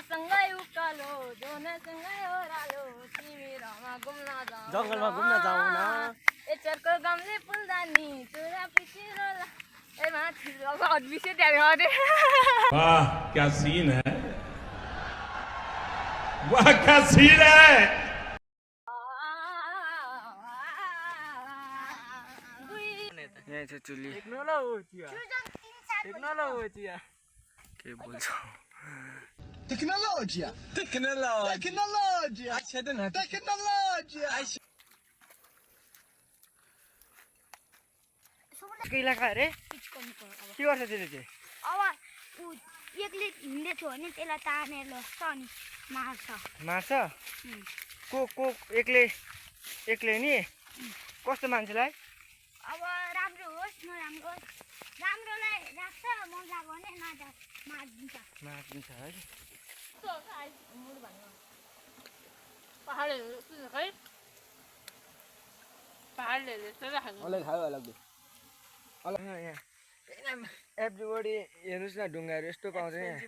सँगै उकालो जोनासँगै ओह्रालो तिमी रमा घुम्न जाऊ जङ्गलमा घुम्न जाऊ न एचरको गमले फुलदानी चुरा पिसिरोला ए माथि अब बिसे त्यहाँ अरे वाह क्या सीन है वाह क्या सीन है यहाँ चाहिँ चुली के बोल्छ Tecnologia! इलाका अरे के गर्छ त्यसले चाहिँ अब ऊ एक्लै हिँड्दैथ्यो भने त्यसलाई तानेर लस्छ अनि मार्छ को एक्लै नि कस्तो मान्छेलाई अब राम्रो होस् नराम्रो होस् राम्रोलाई राख्छ मन लाग्यो भने मारिदिन्छ है एभ्रीबडी हेर्नुहोस् न ढुङ्गाहरू यस्तो पाउँछ यहाँ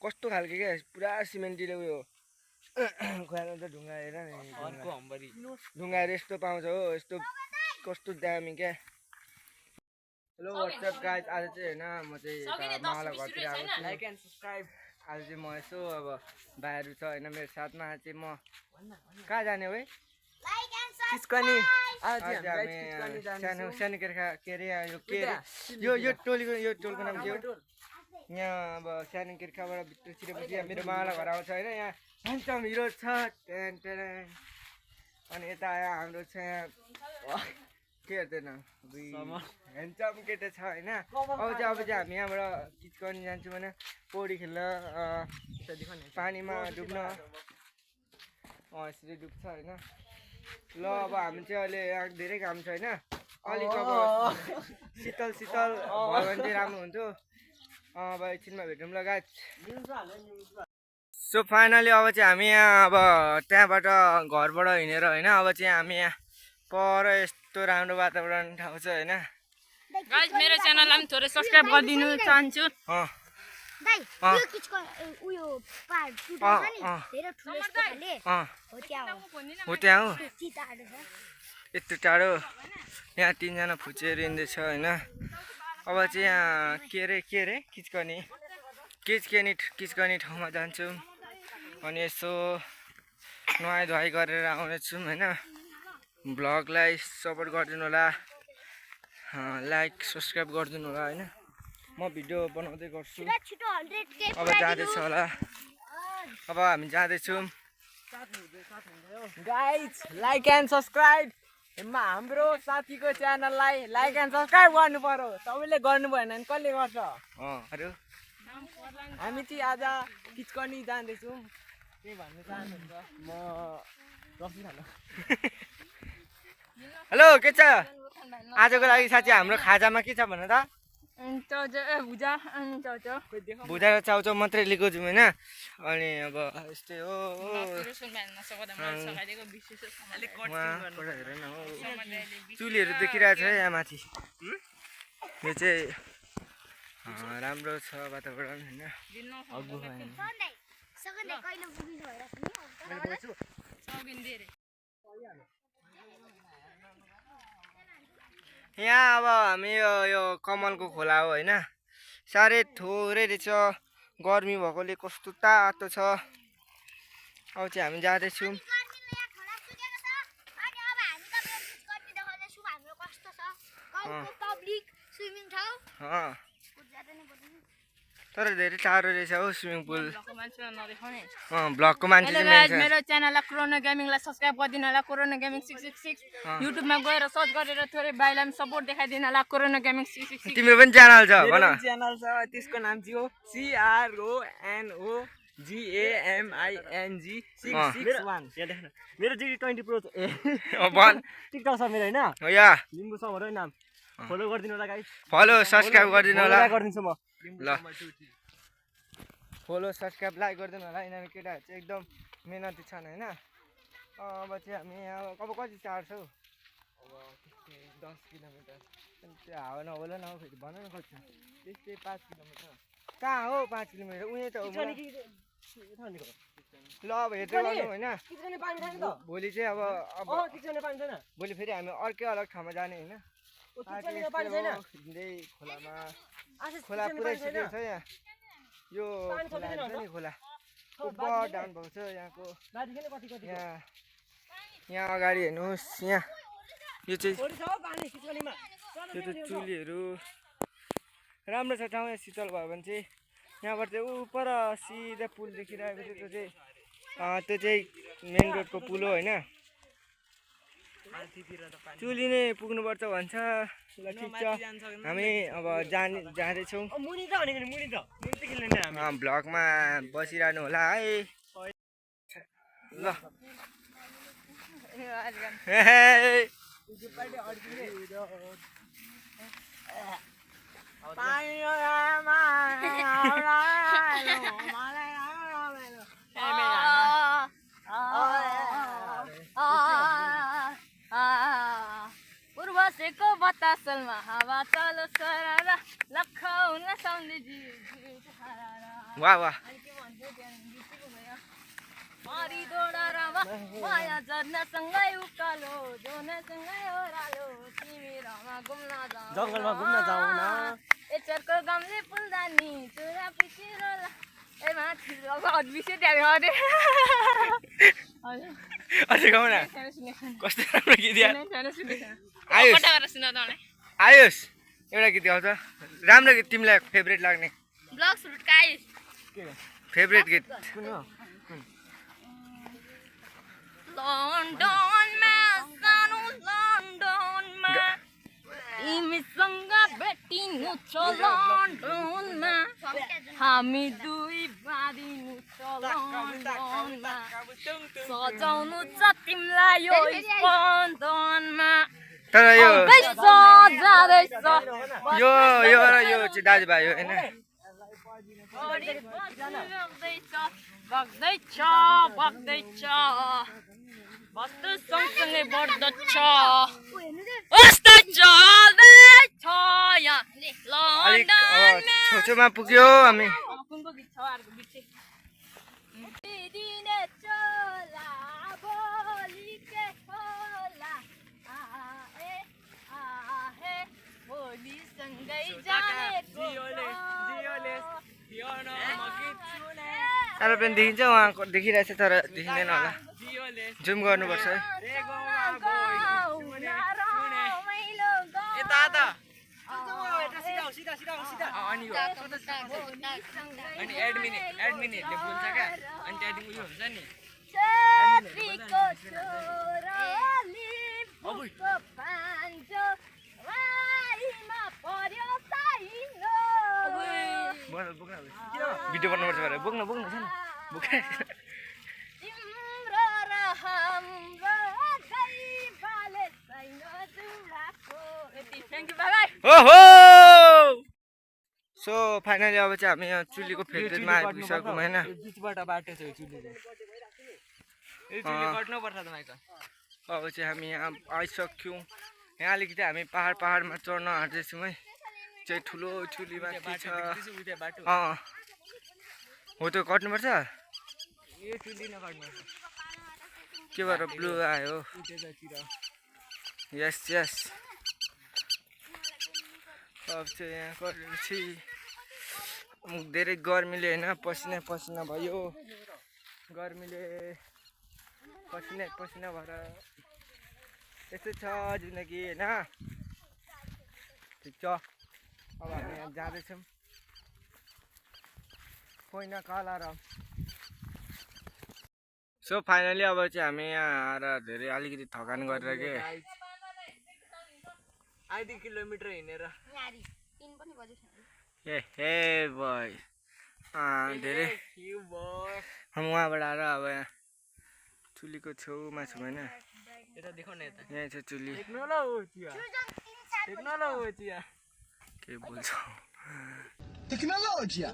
कस्तो खालको क्या पुरा सिमेन्टीले उयो खुवानु त ढुङ्गा हेर ढुङ्गाहरू यस्तो पाउँछ हो यस्तो कस्तो दामी क्या हेलो वाट्सएप गाइज आज चाहिँ होइन म चाहिँ माला घरतिर आएको छु लाइक एन्ड सब्सक्राइब आज चाहिँ म यसो अब भाइहरू छ होइन मेरो साथमा चाहिँ म कहाँ जाने हो है किस्कनी आज हामी सानो केर्खा के अरे यो टोलको नाम के हो यहाँ अब सानो केर्खाबाट भित्र छिरेपछि मेरो माला घर आउँछ होइन यहाँ ह्यान्डसम हिरो छ अनि यता आयो हाम्रो छ यहाँ के हेर्दैन ह्यान्डसम केटा छ होइन अब चाहिँ हामी यहाँबाट किचकनी जान्छौँ होइन पौडी खेल्न पानीमा डुब्न यसरी डुब्छ होइन ल अब हामी चाहिँ अहिले यहाँ धेरै काम छ होइन अलिक अब शीतल भयो भने चाहिँ राम्रो हुन्थ्यो अब एकछिनमा भेटौँ ल गाइस सो फाइनली अब चाहिँ हामी यहाँ अब त्यहाँबाट घरबाट हिँडेर होइन अब चाहिँ हामी यहाँ पर यस्तो राम्रो वातावरण ठाउँ छ होइन गाइस मेरो च्यानललाई पनि थोरै सब्स्क्राइब गरिदिनु चाहन्छु दाइ यो किचको उयो पार टुटेछ नि धेरै ठुलो खाले हो त्यहाँ हो यस्तो टाढो यहाँ तीनजना फुचेर हिँड्दैछ होइन अब चाहिँ यहाँ के अरे किचकनी ठाउँमा जान्छौँ अनि यसो नुहाइ धुवाइ गरेर आउनेछौँ होइन ब्लगलाई सपोर्ट गरिदिनु होला लाइक सब्सक्राइब गरिदिनु होला होइन म भिडियो बनाउँदै गर्छु अब जाँदैछ होला अब हामी जाँदैछौँ गाइज लाइक एन्ड सब्सक्राइब हाम्रो साथीको च्यानललाई लाइक एन्ड सब्सक्राइब गर्नु पर्यो तपाईँले गर्नु भएन भने कसले गर्छ अरू हामी चाहिँ आज किचकनी जाँदैछौँ के भन्नु चाहनुहुन्छ म रक्सी खानु हेलो के छ आजको लागि साथी हाम्रो खाजामा के छ भन त भुजा र चाउचाउ मात्रै लिएको छौँ होइन अनि अब यस्तै हो चुलीहरू देखिरहेको छ यहाँ माथि यो चाहिँ राम्रो छ वातावरण होइन यहाँ अब हामी यो कमलको खोला हो होइन साह्रै थोरै रहेछ गर्मी भएकोले कस्तो तातो छ अब चाहिँ हामी जाँदैछौँ तर धेरै टाढो रहेछ हो स्विमिङ पुल ब्लगको मान्छे मेरो च्यानललाई कोरोना गेमिङलाई सब्स्क्राइब गरिदिनु होला कोरोना गेमिङ 666 युट्युबमा गएर सर्च गरेर थोरै भाइलाई पनि सपोर्ट देखाइदिनु होला कोरोना गेमिङ 666 तिम्रो पनि च्यानल छ भन च्यानल छ त्यसको नाम चाहिँ हो CRONOGAMING 661 मेरो GT20 Pro टिकटक छ मेरो होइन या लिम्बू छ मेरो नाम फलो गरिदिनु होला गाइस फलो सब्स्क्राइब गरिदिनु होला गरिदिन्छु म ल फलो सब्स्क्राइब लाइक गरिदिनु होला यिनीहरू केटाहरू चाहिँ एकदम मेहनती छन् होइन अब चाहिँ हामी यहाँ अब कति टाढो छौ अब त्यस्तै 10 किलोमिटर त्यो हावा नहोला न फेरि भन न कति छ त्यस्तै 5 किलोमिटर कहाँ हो 5 किलोमिटर उहीँ त हो किचन मलाई। कि ल अब हेर्दै गर्नु होइन किचनले पानी छैन त भोलि चाहिँ अब किचनले पानी छैन भोलि फेरि हामी अर्कै अलग ठाउँमा जाने होइन किचनले पानी छैन हिँड्दै खोलामा आशिष खोला पुरै छिटो छ यहाँ यो खोला छ नि खोला ऊपर डाउन भएको छ यहाँको बाजी खेल्ने कति कति यहाँ अगाडि हेर्नुहोस् यहाँ यो चाहिँ छोरी छ पानी किचनमा त्यो त चुलीहरू राम्रो छ ठाउँ यहाँ शीतल भयो भने चाहिँ यहाँबाट चाहिँ उपर सिधा पुल देखिरहेको छ त्यो चाहिँ मेन रोडको पुल हो होइन चुली नै पुग्नुपर्छ भन्छ ल ठिक छ हामी अब जाँदैछौँ मुनि त भनेको नि मुनि त खेल्ने नि हामी भ्लगमा बसिरहनु होला है ल पूर्वसेको बतासलमा हावा चलो सरारा लखाउन सम्झी वाह वाह मारी दोडारामा माया जर्नासँगै उकालो जोनासँगै ओह्रालो तिमी रमा घुम्न जाऊ जङ्गलमा घुम्न जाऊ न एचरको गमले फुलदानी चुरा पिसिरोला ए माथि बिर्स्यो त्यहाँ अरे अझै गाउँ न कस्तो राम्रो गीत यार आयुष एउटा गीत गाउँछ राम्रो गीत तिमीलाई फेभरेट लाग्ने ब्लग सुट काई फेभरेट गीत लन्डनमा सानो लन्डनमा तिमीसँग भेटिनु छ लन्डनमा हामी दुई बाँधिनु छ लन्डनमा सजाउनु छ तिमीलाई यो स्पन्दनमा तर यो जाँदैछ यो चाहिँ दाजुभाइ हो होइन बग्दैछ वस्तु सँगसँगै बढ्दछ यस्तै चल्दैछ यहाँ अलिक लन्डनमा छेउछेउमा पुग्यो हामी कुनको गीत छ अर्को गीत चाहिँ दिने चोला भोलि के होला आहे आहे भोलि सँगै जानेको एरोप्लेन देखिन्छ उहाँको देखिरहेछ तर देखिँदैन होला जुम गर्नुपर्छ है अनि एडमिनहरूले बोल्छ क्या अनि त्यहाँदेखि उयो हुन्छ नि छत्रीको छोराली बुको पान्जो राईमा पर्यो साइनो भिडियो बनाउनुपर्छ भनेर बोक्न छ नि बोकाइ तिम्रो र हाम्रो गैबाले साइनो जुराको यति थ्याङ्क यू बाबाई ओहो सो फाइनली अब चाहिँ हामी यहाँ चुलीको फेदमा आइपुगिसक्यौँ होइन बिचबाट बाटो छ यो चुली चाहिँ यो चुली कट्नुपर्छ तपाईँको अब चाहिँ हामी यहाँ आइसक्यौँ यहाँ अलिकति हामी पाहाडमा चढ्न आँट्दैछौँ है चाहिँ ठुलो चुलीमा के छ बाटो हो त्यो कट्नुपर्छ यो चुली नकाट्नुपर्छ के भएर ब्लू आयो यस यस अब चाहिँ यहाँ गरेपछि धेरै गर्मीले होइन पसिना भयो गर्मीले पसिना भएर यस्तै छ जिन्दगी होइन ठिक छ अब हामी यहाँ जाँदैछौँ कोही काला र सो फाइनली अब चाहिँ हामी यहाँ आएर धेरै अलिकति थकान गरेर के आधी किलोमिटर हिँडेर हे भाइ धेरै हम उहाँबाट आएर अब यहाँ चुलीको छेउमा छौँ होइन यता देखाउन यता यहीँ छ चुली के बोल्छौ Tecnologia.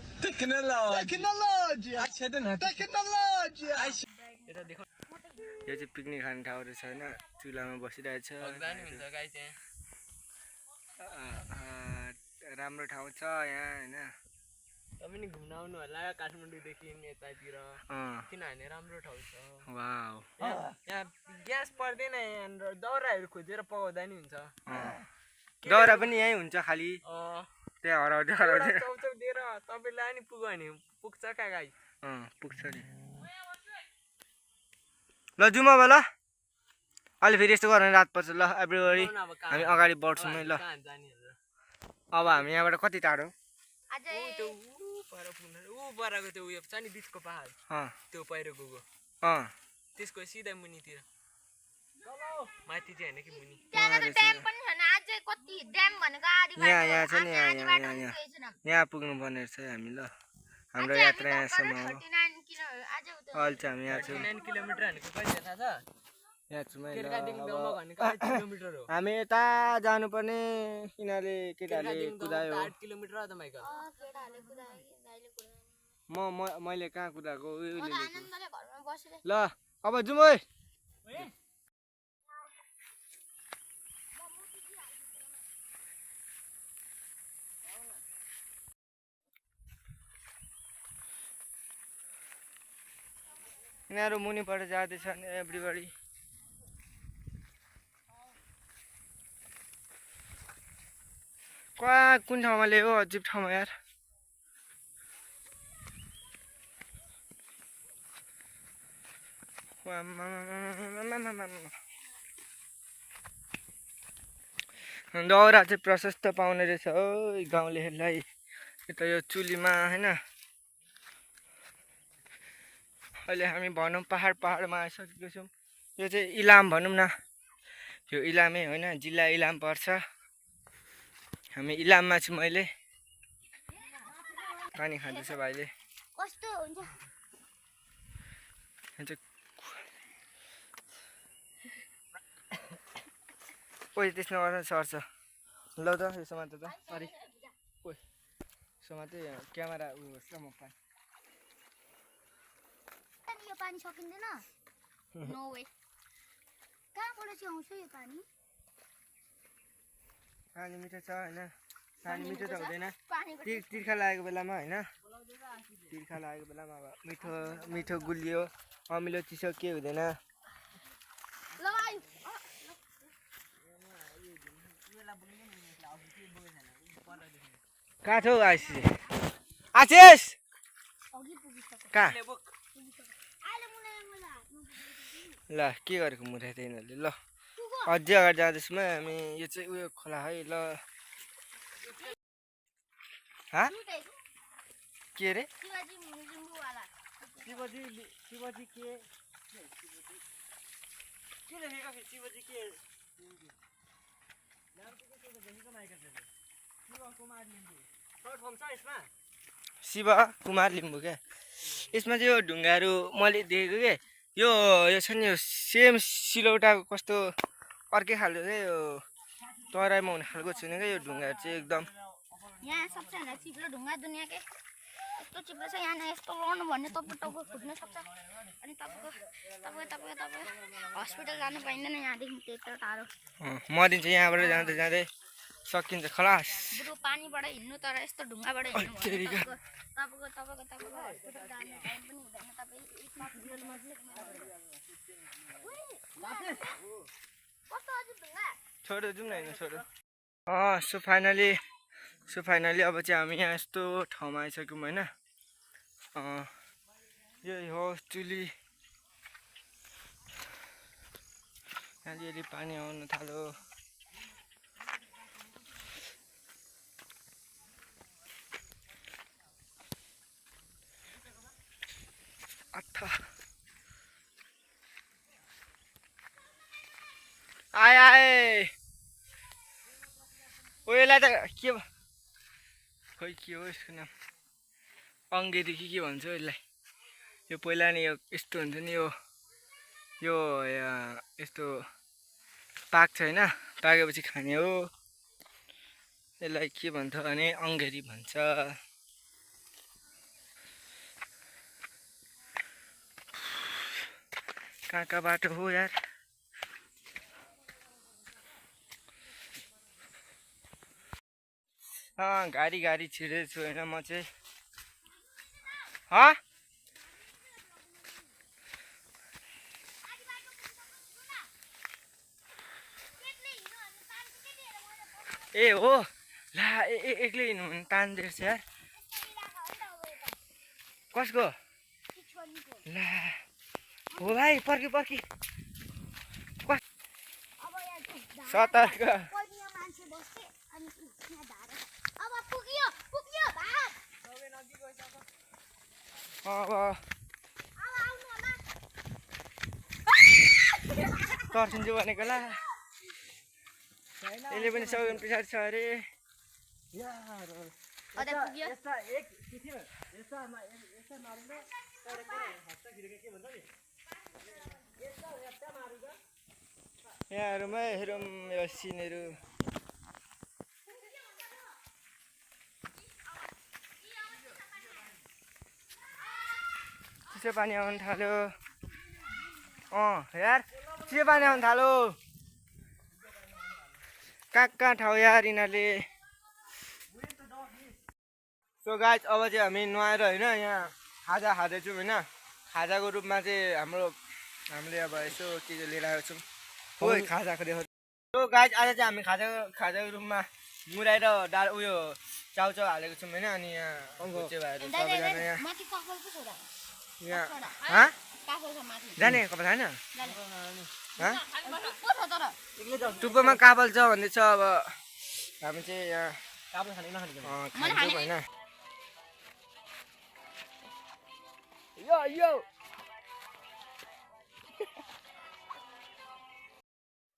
यता देखाउन यो चाहिँ पिकनिक खाने ठाउँ रहेछ होइन चुलामा बसिरहेछ राम्रो ठाउँ छ यहाँ होइन तपाईँ नि घुम्न आउनु होला काठमाडौँदेखि यतातिर किनभने राम्रो ठाउँ छ वाउ यहाँ ग्यास पर्दैन यहाँ दाउराहरू खोजेर पकाउँदा नि हुन्छ दाउरा पनि यहीँ हुन्छ खालि त्यहाँ हराउँदै हराउँदै चौचौ दिएर तपाईँलाई नि पुग्यो भने पुग्छ कहाँ गाई पुग्छ नि ल जाउँ अब ल अहिले फेरि यस्तो गरेर रात पर्छ ल एभ्रिबडी हामी अगाडि बढ्छौँ है ल अब हामी यहाँबाट कति टाढो परको त्यो उयो छ नि बिचको पहाड त्यो पहिरो गएको त्यसको सिधै मुनितिर माथि चाहिँ होइन कि मुनि त्यहाँनिर ड्याम पनि छैन अझै कति ड्याम भनेको आधी बाटो यहाँ छ नि यहाँ पुग्नु पर्ने रहेछ हामी ल हाम्रो यात्रा यहाँसम्म हो 39 किलो अझै अहिले चाहिँ हामी यहाँ छौँ 9 किलोमिटर भनेको कति थाहा छ यहाँ छौँ है ल गाउँमा भनेको 8 किलोमिटर हो हामी यता जानुपर्ने यिनीहरूले केटाहरूले कुदायो 8 किलोमिटर हो तपाईँको केटाहरूले कुदायो गाईले कुदायो मैले कहाँ कुदाएको आनन्दले घरमा बसेर ल अब जाउँ है यिनीहरू मुनिबाट जाँदैछन् एभ्रिबडी कुन ठाउँमा ल्यायो अजिब ठाउँमा यार दाउरा चाहिँ प्रशस्त पाउने रहेछ हो गाउँलेहरूलाई यता यो चुलीमा होइन अहिले हामी भनौँ पहाडमा आइसकेको छौँ यो चाहिँ इलाम भनौँ न यो इलामै होइन जिल्ला इलाम पर्छ हामी इलाममा छु मैले पानी खाँदैछ भाइले कस्तो हुन्छ ओइ त्यसमा गर्दा सर्छ ल त यो समात त सरी ओइ समाते क्यामेरा उयो होस् ल म पानी यो पानी सकिँदैन नो वे कहाँबाट चाहिँ आउँछ यो पानी पानी मिठो छ होइन पानी मिठो त हुँदैन तिर्खा लागेको बेलामा होइन तिर्खा लागेको बेलामा अब मिठो गुलियो अमिलो चिसो के हुँदैन कहाँ छौ आशिष कहाँ ल के गरेको मुठा तिनीहरूले ल अझै अगाडि जाँदैछौँ है हामी यो चाहिँ उयो खोला है ल के अरे शिवजी के शिव कुमार लिम्बू क्या यसमा चाहिँ यो ढुङ्गाहरू मैले देखेको के यो छ नि यो सेम सिलौटाको कस्तो अर्कै खालको चाहिँ यो तराईमा हुने खालको छैन क्या यो ढुङ्गाहरू चाहिँ एकदम यहाँ सबैजना चिप्लो ढुङ्गा दुनियाँकै यस्तो चिप्लो छ यहाँ यस्तो लगाउनु भन्ने टाउको फुट्न सक्छ अनि तपाईँ हस्पिटल जानु पाइँदैन यहाँदेखि त्यत्रो टाढो मरिन्छ यहाँबाट जाँदै जाँदै सकिन्छ खलास बरु पानीबाट हिँड्नु तर यस्तो ढुङ्गाबाट हिँड्नु तपाईँको हस्पिटल जाने टाइम पनि हुँदैन कस्तो अझै ढुङ्गा छोडो जाउँ न होइन छोडो सो फाइनली अब चाहिँ हामी यहाँ यस्तो ठाउँमा आइसक्यौँ होइन यो हो चुली अलिअलि पानी आउनु थाल्यो आए ओ यसलाई त के खोइ के हो यसको नाम अङ्गेरी के भन्छ यसलाई यो पहिला नि यो यस्तो हुन्छ नि यो यस्तो पाक्छ होइन पाकेपछि खाने हो यसलाई के भन्छ भने अङ्गेरी भन्छ कहाँ बाटो हो यार गाडी छिरेको छु होइन म चाहिँ हाँ ए हो ला एक्लै हिँड्नु भने तान्दैछ यार कसको ला हो भाइ पर्खी पर्खी सतर्क अब तर्सिन्छु भनेको ला यसले पनि सौगन पछाडि छ अरे यहाँहरूमा हेरौँ यो सिनहरू चिसो पानी आउनु थाल्यो यार चिसो पानी आउनु थाल्यो कहाँ ठाउँ यार यिनीहरूले सो गाइस अब चाहिँ हामी नुहाएर होइन यहाँ खाजा खाँदैछौँ होइन खाजाको रूपमा चाहिँ हामीले अब यसो के लिएर आएको छौँ खोइ खाजाको देखाउँछ सो गाइस आज चाहिँ हामी खाजाको रूपमा मुराई र दाल उयो चाउचाउ हालेको छौँ होइन अनि यहाँ भुचे भाइहरू सबैजना यहाँ जाने कपाल छैन टुप्पोमा काबल छ भन्ने छ अब हामी चाहिँ यहाँ काबल खान्छौँ होइन यो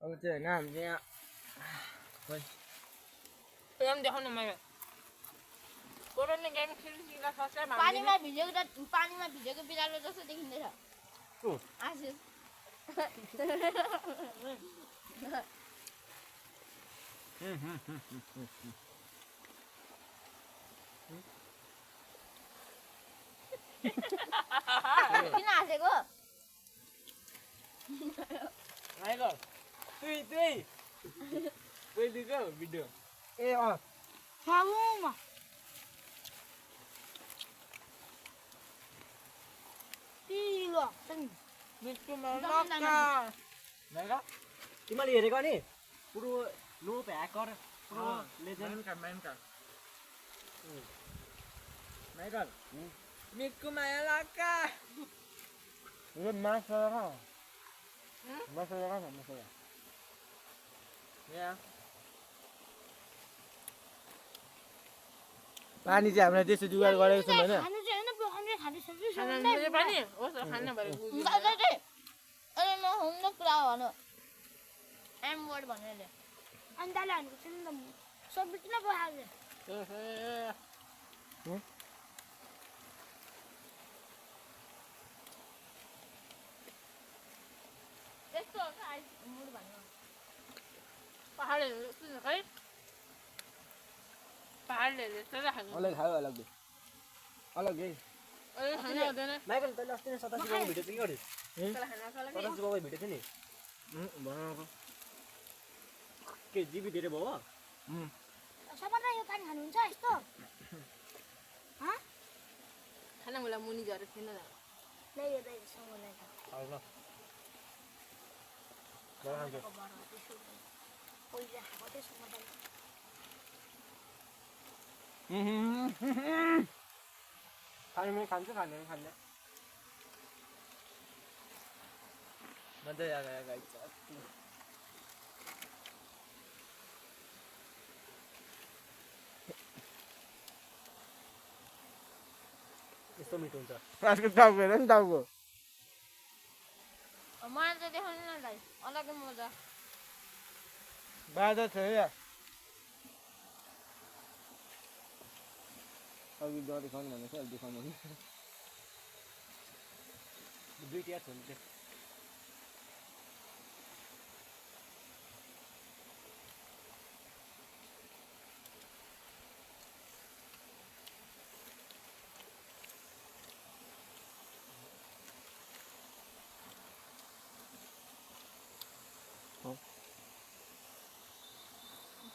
अब चाहिँ होइन हामी चाहिँ यहाँ देखाउनु मैले कोरोना गेम खेल्नुलाई सब्सक्राइब पानीमा भिजेको बिरालो जस्तो देखिँदैछ आशिष किन हाँसेको भिडियो ए तिमीले हेरेको नि पुरो लोप ह्याकर प्रो लेजेन्ड माइकल मिक्कु माया लक्का यो मसला पानी चाहिँ हामीलाई त्यसो जुगाड गरेको छौँ होइन अलग खायो अलग माइकल तैँले अस्ति नै 87 गाउँ भिडियो चाहिँ के गरेँ 87 गाउँ भिडियो थियो नि के जिबी धेरै भयो सबैलाई यो पानी खानुहुन्छ यस्तो खाना मलाई मुनि झरेको थिएन खान्छ खाने मजा आयो गाइस यस्तो मिठो हुन्छ आजको टाउको हेर नि टाउको मलाई त देखाउनु न दाइ अलग्गै मजा बाजा छ या अघि देखाउनु भनेको अहिले देखाउनु दुईटी याद हुन्छ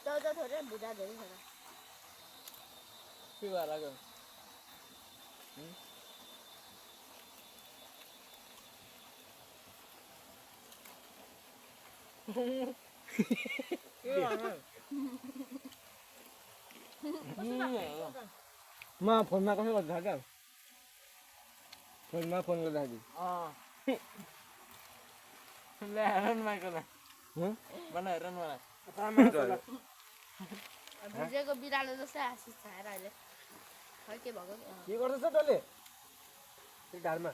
चौध थोरै भुजा धेरै छ के भएर म फोनमा कसो गर्छ क्या फोनमा फोन गर्दाखेरि ले हेरन माइकलाई बना हेरन मलाई भिजेको बिरालो जस्तै आशिष छाएर अहिले खै के भएको के गर्दैछ तैँले ढाडमा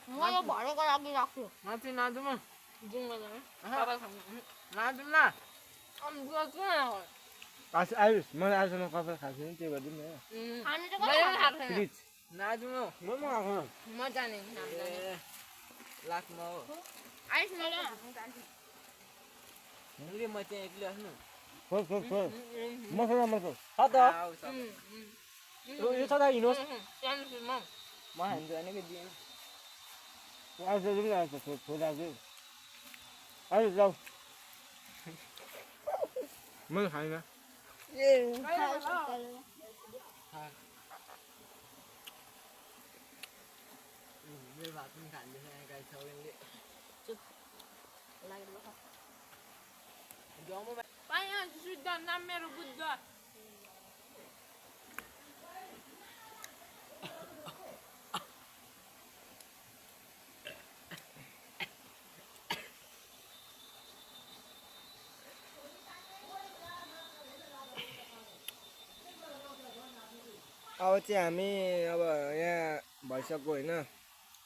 म यो भरेको लागि राख्छु माथि नाजु म जाउँ न नाजु न आयुष मलाई आजसम्म कपाल खाएको छैन त्यही भएर नि खानु चाहिँ कसले खान्छ? प्लिज नाजु म म खाएको म जाने लाखमा हो आइस मैले हाल्नु जान्छु मुले म चाहिँ एक्लै आउनु खोल खोल खोल मसला मसला आऊ सब यो छ त हिँड्नुहोस् म हान्छु भनेको दिएन आयुष जाउँ न आयुष खोल आएको आयुष जाऊ मैले खाइनँ मेरो भात पनि खाँदैछ गाई सबैले पाइँ शुद्ध नाम मेरो बुद्ध अब चाहिँ हामी अब यहाँ भइसक्यो होइन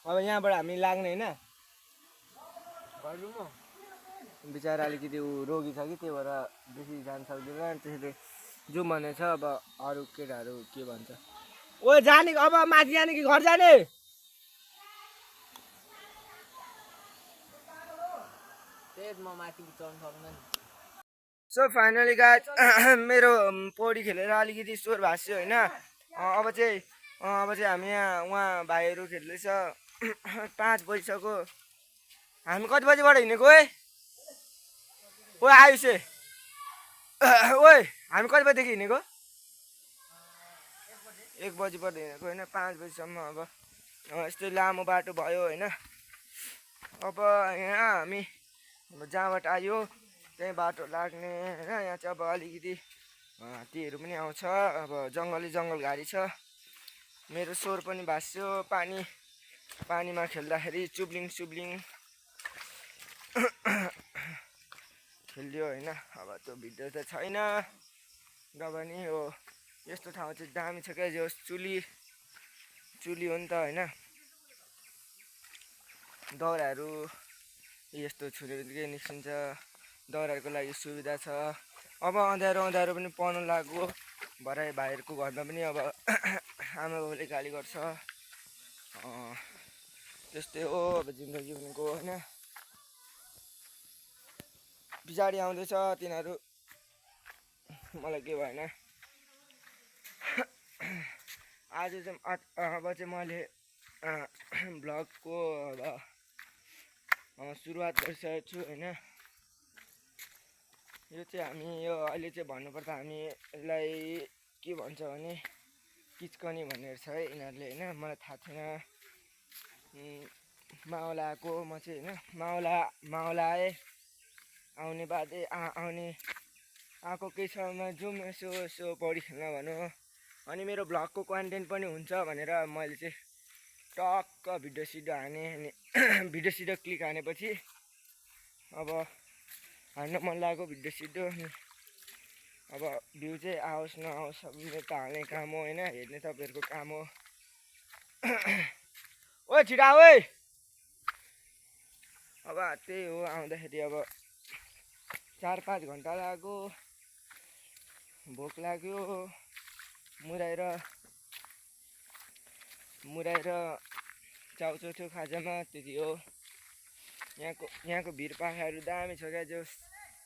अब यहाँबाट हामी लाग्ने होइन घरु म बिचरा अलिकति ऊ रोगी छ कि त्यही भएर बेसी जान सक्दैन त्यसैले जाउँ भनेछ अब अरू केटाहरू के भन्छ ओ जाने अब माथि जाने कि घर जाने त्यही म माथि चढ्न सक्दैन सो फाइनली गाइस मेरो पौडी खेलेर अलिकति स्वर भाँच्यो होइन अब चाहिँ हामी यहाँ उहाँ भाइहरू खेल्दैछ 5 बजिसक्यो हामी कति बजीबाट हिँडेको है ओ आयुष ओए हामी कति बजीदेखि हिँडेको 1 बजीबाट हिँडेको होइन 5 बजीसम्म अब यस्तै लामो बाटो भयो होइन अब यहाँ हामी जहाँबाट आयो त्यही बाटो लाग्ने होइन यहाँ चाहिँ अब अलिकति हात्तीहरू पनि आउँछ अब जङ्गल घारी छ मेरो स्वर पनि भाँच्यो पानीमा खेल्दाखेरि चुब्लिङ खेल्यो होइन अब त्यो भिडियो त छैन र पनि हो यस्तो ठाउँ चाहिँ दामी छ क्या जो चुली हो नि त होइन दाउराहरू यस्तो छुरीले निस्किन्छ दाउराहरूको लागि सुविधा छ अब अँध्यारो पनि पर्नु लाग्यो भरे भाइहरूको घरमा पनि अब आमा बाउले गाली गर्छ त्यस्तै हो अब जिन्दगी भनेको होइन पछाडि आउँदैछ तिनीहरू मलाई के भएन आज चाहिँ अब चाहिँ मैले भ्लगको अब सुरुवात गरिसकेको छु होइन यो चाहिँ हामी यो अहिले चाहिँ भन्नुपर्दा हामी यसलाई के भन्छ भने किचकनी भनेर छ है यिनीहरूले होइन मलाई थाहा छैन मावला आएको म चाहिँ होइन मावला आएँ आउने बादे आउने आएको केही समयमा जाउँ यसो पौडी खेल्न भनौँ अनि मेरो भ्लगको कन्टेन्ट पनि हुन्छ भनेर मैले चाहिँ टक्क भिडियो हाने अनि भिडियो क्लिक हानेपछि अब हान्न मन लागेको भिडियो अनि अब भ्यू चाहिँ आओस् नआओस् मेरो त हाल्ने काम हो होइन हेर्ने तपाईँहरूको काम हो ओ छिटो आऊ है अब त्यही हो आउँदाखेरि अब 4-5 घन्टा लाग्यो भोक लाग्यो मुराएर चाउचाउ थियो खाजामा त्यति हो यहाँको भिर पाखाहरू दामी छ क्या जो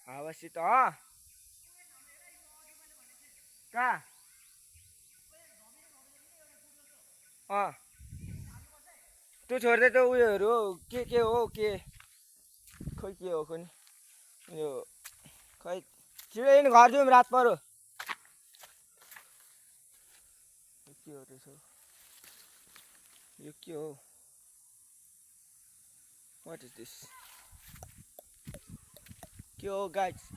हावासित कहाँ त्यो छोड्दै त उयोहरू हो के हो के खोइ के हो खोइ यो खै छिटो हिँड घर जाउँ रात पऱ्यो के हो त्यसो यो के हो What is this? के हो गाइस?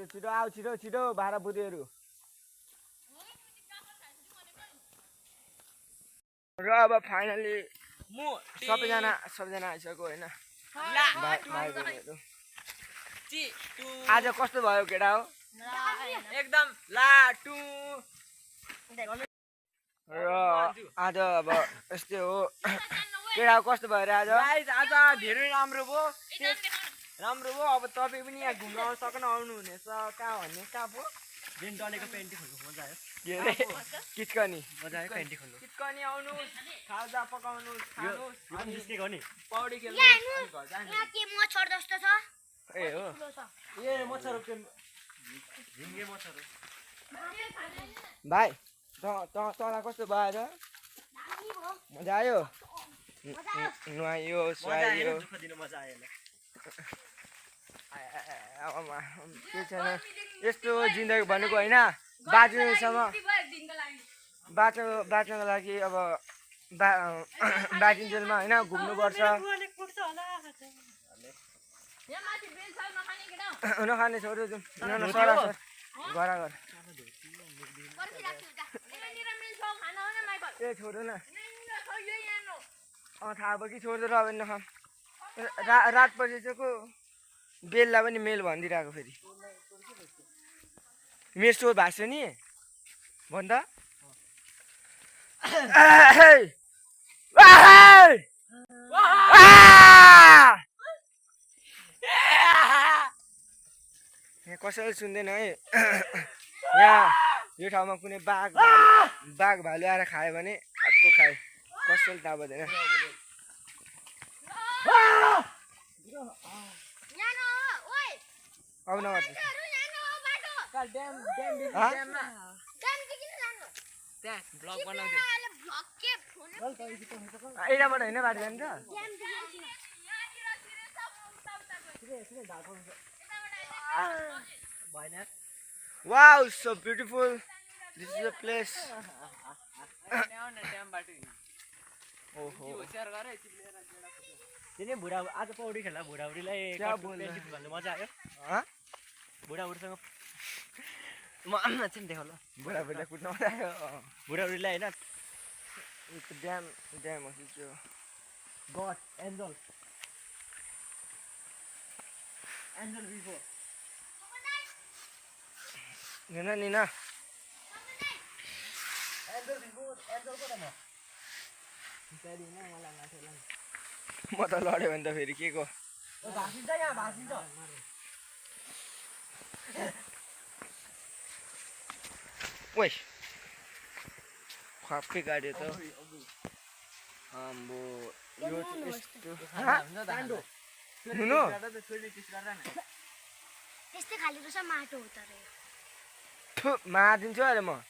छिटो आऊ छिटो भाडा बुधेहरू र अब फाइनली सबैजना आइसक्यो होइन आज कस्तो भयो केटा हो एकदम लाटु र आज अब यस्तै हो केटा कस्तो भयो र आज धेरै राम्रो भयो अब तपाईँ पनि यहाँ घुम्न आउन सक्न आउनुहुनेछ कहाँ भन्ने कहाँ पो जुन डलेको पेन्टी खोल्नु मजा आयो के अरे किचकनी मजा आयो पेन्टी खोल्नु किचकनी आउनुहोस् खाजा पकाउनुहोस् खानुहोस् अनि निस्केको नि पौडी खेल्नु यहाँ के मच्छर जस्तो छ ए हो ए मच्छर झिङ्गे मच्छर भाइ तँलाई कस्तो भयो मजा आयो नुहायो सुहायो दुःख दिनु मजा आयो के छैन यस्तो जिन्दगी भनेको होइन बाँच्नुसम्म बाँच्नको लागि अब बाँचिन्जेलमा होइन घुम्नुपर्छ नखाने छोड्यो घर ए छोड्यो न थाहा भयो कि छोड्दो र अब नखा रात पछि चाहिँ को बेललाई पनि मेल भनिदिइरहेको फेरि मेसो भाष्यो नि भन् त कसैले सुन्दैन है यहाँ यो ठाउँमा कुनै बाघ भालु आएर खायो भने हातको खायो कसैले थाहा पर्दैन अब नगर्छ यताबाट होइन बाटो जान्छ Wow, so beautiful. This is the place. तिनी बुढा आज पौडी खेल्दा बुढाबुढीलाई मजा आयो बुढाबुढीसँग म चाहिँ देखाउ ल बुढाबुढीलाई कुद्न मजा आयो बुढाबुढीलाई होइन ड्याम त्यो गड एन्जल भिभो निना म त लड्यो भने त फेरि के को ओइ खप्पै गाड्यो त आम्बो यो यस्तो नुनु त्यस्तै खाली रहेछ माटो हो तर मारिदिन्छु अरे म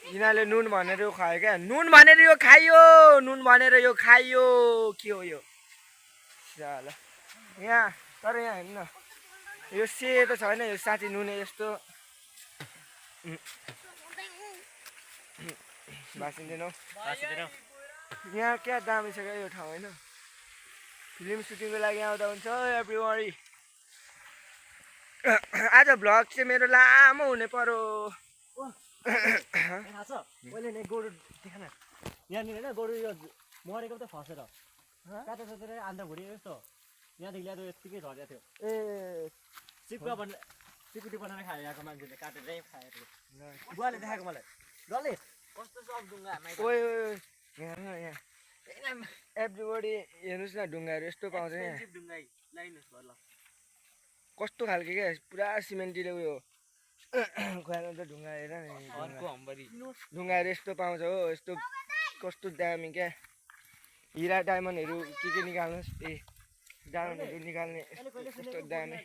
यिनीहरूले नुन भनेर यो खायो क्या नुन भनेर यो खाइयो के हो यो ल यहाँ तर यहाँ हेर्नु न यो सेतो छैन यो साँच्चै नुने यस्तो भाँचिँदैनौ यहाँ क्या दामी छ क्या यो ठाउँ होइन फिल्म सुटिङको लागि आउँदा हुन्छ एभ्रिबडी आज भ्लग चाहिँ मेरो लामो हुने पर्यो थाहा छ मैले नि गोरु देखा न यहाँनिर होइन गोरु यो मरेको त फसेर काटेर सोचेर आन्दा भुँडी यस्तो यहाँदेखि ल्याएको यत्तिकै झर्या थियो ए सिकुटी बनाएर खायो यहाँको मान्छेले काटेरै खाएको थियो बुवाले देखाएको मलाई डल्ले कस्तो सब ढुङ्गा यहाँ एभ्रिबडी हेर्नुहोस् न ढुङ्गाहरू यस्तो पाउँछ यहाँ कस्तो खालको क्या पुरा सिमेन्टीले उयो खुवाएर त ढुङ्गा हेर नि ढुङ्गाहरू यस्तो पाउँछ हो यस्तो कस्तो दामी क्या हिरा डायमन्डहरू के निकाल्नुहोस् डायमन्डहरू निकाल्ने यस्तो दामी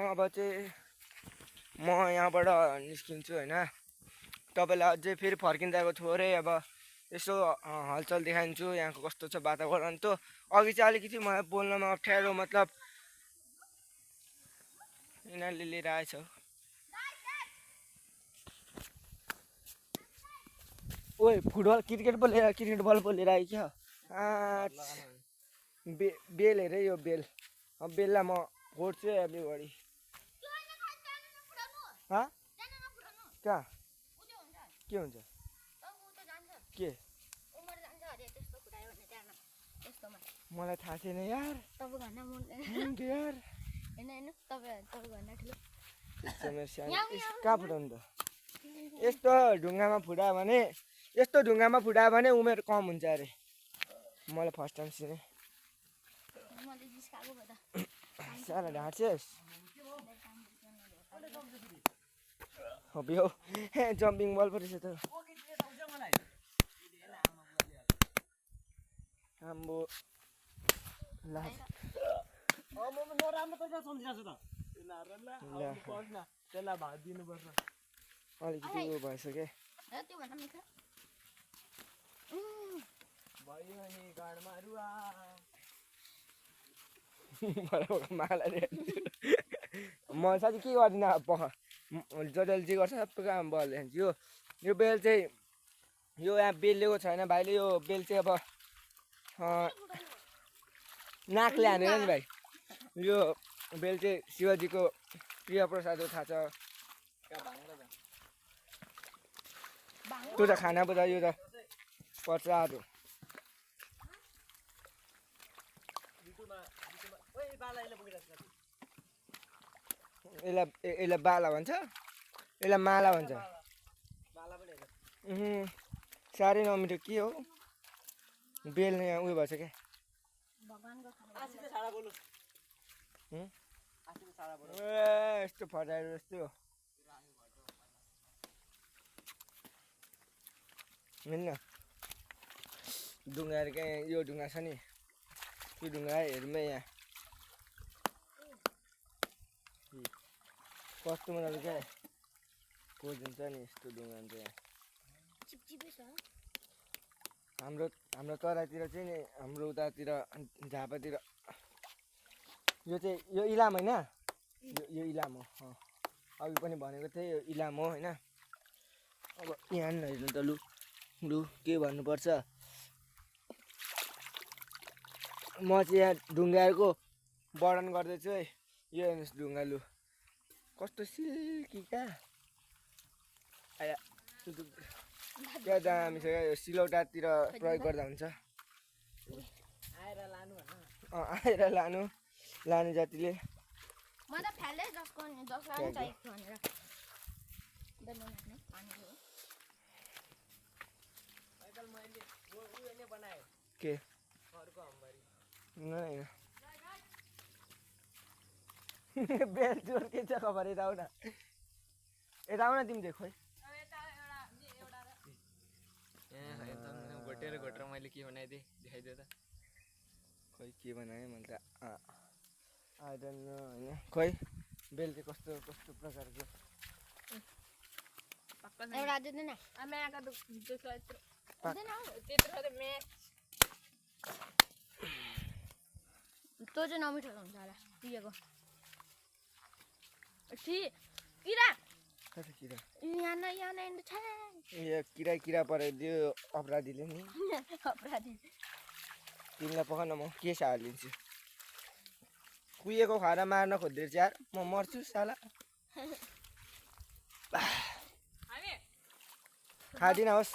अब चाहिँ म यहाँबाट निस्किन्छु होइन तपाईँलाई अझै फेरि फर्किँदाको थोरै अब यसो हलचल देखाइदिन्छु यहाँको कस्तो छ वातावरण त अघि चाहिँ अलिकति मलाई बोल्नमा अप्ठ्यारो मतलब यिनीहरूले लिएर आएछ ओए फुटबल क्रिकेट बल पो लिएर आयो क्या बेल हेरे यो बेल अब बेललाई म फोड्छु एभ्रीबडी कहाँ के हुन्छ के मलाई थाहा छैन यार कहाँ फुटाउनु त यस्तो ढुङ्गामा फुटायो भने उमेर कम हुन्छ अरे मलाई फर्स्ट टाइम सुने साला ढाँट्छेस् हो जम्पिङ बल पो रहेछ त आम्बो अलिकति उयो भइसक्यो म साँच्चै के गर्दिनँ जसले जे गर्छ सबै काम बल हान्छु यो बेल चाहिँ यो यहाँ बेल लिएको छैन भाइले यो बेल चाहिँ अब नाकले हानेर नि भाइ यो बेल चाहिँ शिवजीको प्रिय प्रसाद हो थाहा छ त्यो त खाना पो त यो त प्रसाद हो यसलाई बाला भन्छ यसलाई माला भन्छ साह्रै नमिठो के हो बेल यहाँ उयो भएछ क्या यस्तो फटाएर जस्तो होइन ढुङ्गाहरू क्या यो ढुङ्गा छ नि यो ढुङ्गा हेरौँ यहाँ कस्तो मजाले क्या पोज हुन्छ नि यस्तो ढुङ्गा हुन्छ यहाँ हाम्रो तराईतिर चाहिँ नि हाम्रो उतातिर झापातिर यो चाहिँ यो इलाम होइन यो इलाम हो अघि पनि भनेको थिएँ यो इलाम हो होइन अब यहाँ हेर्नु त लु के भन्नुपर्छ म चाहिँ यहाँ ढुङ्गाहरूको वर्णन गर्दैछु है यो हेर्नुहोस् ढुङ्गा लु कस्तो सिल्की क्या आया क्या दामी छ क्या यो सिलौटातिर प्रयोग गर्दा हुन्छ आएर लानु जतिले के होइन बेल चोर के छ खबर यता आऊ न तिमी चाहिँ खोइ घोटेर मैले के बनाइदिएँ देखाइदियो त खोइ के बनाएँ मैले त आई डोन्ट नो होइन खोइ बेल चाहिँ कस्तो प्रकारको त्यो चाहिँ नमिठो हुन्छ होला पिएको किरा किरा पराइदियो अपराधीले नि तिमीलाई पकाउन म के हालिदिन्छु कुहिएको खाएर मार्न खोज्दै यार म मर्छु साला खाँदिन होस्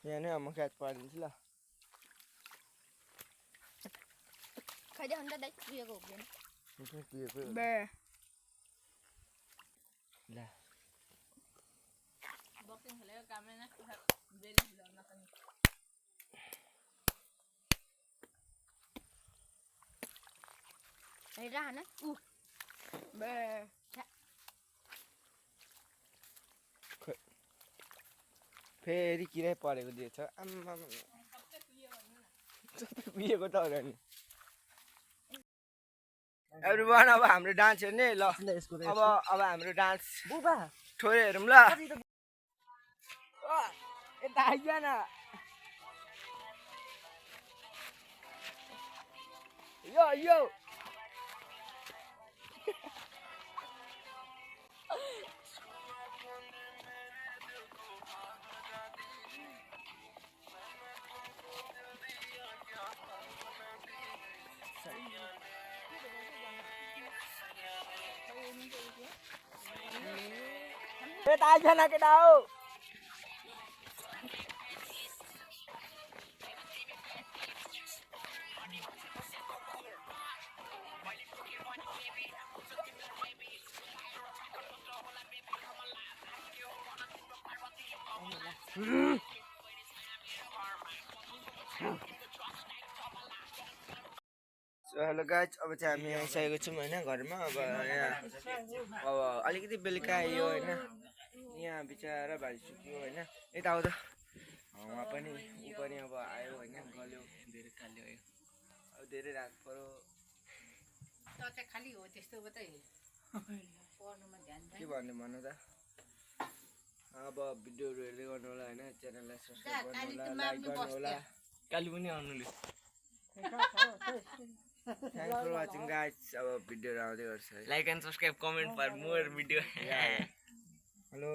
यहाँ नै म क्याच पारिदिन्छु ल फेरि किरै परेको दिएछ आम्मा सबै कुहिएको त होला नि एभ्रिवान अब हाम्रो डान्स हेर्ने ल अब हाम्रो डान्स थोरै हेरौँ ल यता आइज न यो यता आइज न केटा हो हेलो गाइज अब चाहिँ हामी आइसकेको छौँ होइन घरमा अब यहाँ अब अलिकति बेलुका आयो होइन यहाँ बिचरा भाइ सुक्यो होइन यता आउँदा उहाँ पनि ऊ पनि अब आयो होइन गल्यो धेरै खाल्यो अब धेरै रात पऱ्यो के भन्नु भन्नु त अब भिडियोहरू हेर्दै गर्नु होला होइन च्यानललाई सब्सक्राइब गर्नु होला लाइक गर्नु होला काली पनि आउनुले थ्याङ्क्स फर वाचिङ गाइज अब भिडियोहरू आउँदै गर्छ है like and subscribe comment for more video hello